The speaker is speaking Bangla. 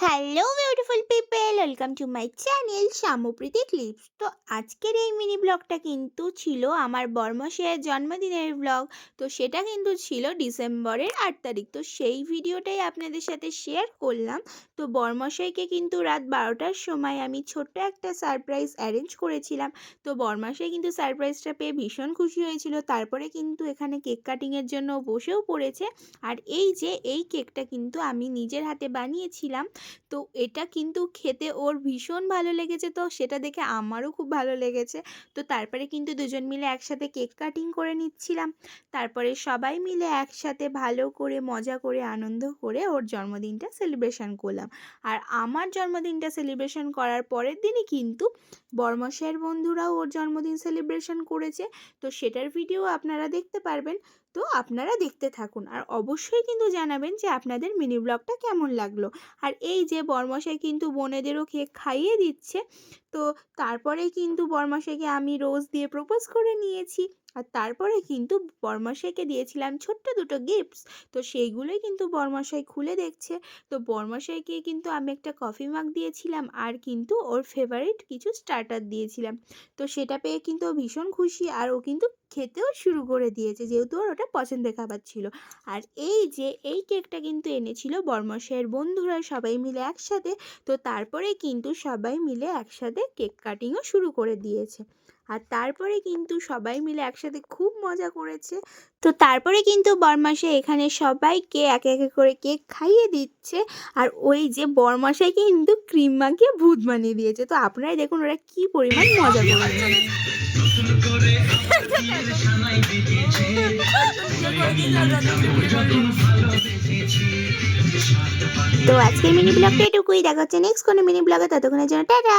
Hello beautiful people, welcome to my channel Shamupriti clips. তো আজকের এই মিনি ব্লগটা কিন্তু ছিল আমার বরমশাইয়ের জন্মদিনের ব্লগ। তো সেটা কিন্তু ছিল ডিসেম্বরের 8 তারিখ। তো সেই ভিডিওটাই আপনাদের সাথে শেয়ার করলাম। তো বরমশাইকে কিন্তু রাত 12টার সময় আমি ছোট্ট একটা সারপ্রাইজ অ্যারেঞ্জ করেছিলাম। তো বরমশাই কিন্তু সারপ্রাইজটা পেয়ে ভীষণ খুশি হয়েছিল। তারপরে কিন্তু এখানে কেক কাটিংয়ের জন্য বসেও পড়েছে। আর এই যে এই কেকটা কিন্তু আমি নিজের হাতে বানিয়েছিলাম। তো এটা কিন্তু খেতে ওর ভীষণ ভালো লেগেছে, তো সেটা দেখে আমারও খুব ভালো লেগেছে। তো তারপরে কিন্তু দুজন মিলে একসাথে কেক কাটিং করে নিচ্ছিলাম। তারপরে সবাই মিলে একসাথে ভালো করে মজা করে আনন্দ করে ওর জন্মদিনটা সেলিব্রেশন করলাম। আর আমার জন্মদিনটা সেলিব্রেশন করার পরের দিনই কিন্তু বরমশাইয়ের বন্ধুরাও ওর জন্মদিন সেলিব্রেশন করেছে। তো সেটার ভিডিও আপনারা দেখতে পারবেন। তো আপনারা দেখতে থাকুন আর অবশ্যই কিন্তু জানাবেন যে আপনাদের মিনি ব্লগটা কেমন লাগলো। আর এই যে বরমশাই কিন্তু বোনেদেরও কেক খাইয়ে দিচ্ছে। তো তারপরে কিন্তু বরমশাইকে আমি রোজ দিয়ে প্রপোজ করে নিয়েছি। আর তারপরে কিন্তু বরমশাইকে দিয়েছিলাম ছোট্ট দুটো গিফটস। তো সেইগুলোই কিন্তু বরমশাই খুলে দেখছে। তো বরমশাইকে কিন্তু আমি একটা কফি মাগ দিয়েছিলাম আর কিন্তু ওর ফেভারিট কিছু স্টার্টার দিয়েছিলাম। তো সেটা পেয়ে কিন্তু ও ভীষণ খুশি আর ও কিন্তু খেতেও শুরু করে দিয়েছে, যেহেতু ওর ওটা পছন্দের খাবার ছিল। আর এই যে এই কেকটা কিন্তু এনেছিল বরমশাইয়ের বন্ধুরা সবাই মিলে একসাথে। তো তারপরে কিন্তু সবাই মিলে একসাথে কেক কাটিংও শুরু করে দিয়েছে। আর তারপরে কিন্তু সবাই মিলে একসাথে খুব মজা করেছে। তো তারপরে কিন্তু বরমশাই এখানে সবাইকে একে একে করে কেক খাইয়ে দিচ্ছে। আর ওই যে বরমশাই কিন্তু ক্রিম মাখিয়ে ভূত বানিয়ে দিয়েছে। তো আপনারাই দেখুন ওরা কি পরিমাণ মজা করেছে। তো আজকের মিনি ব্লগটা এটুকুই। দেখা হচ্ছে নেক্সট কোনো মিনি ব্লগে, ততক্ষণের জন্য টাটা।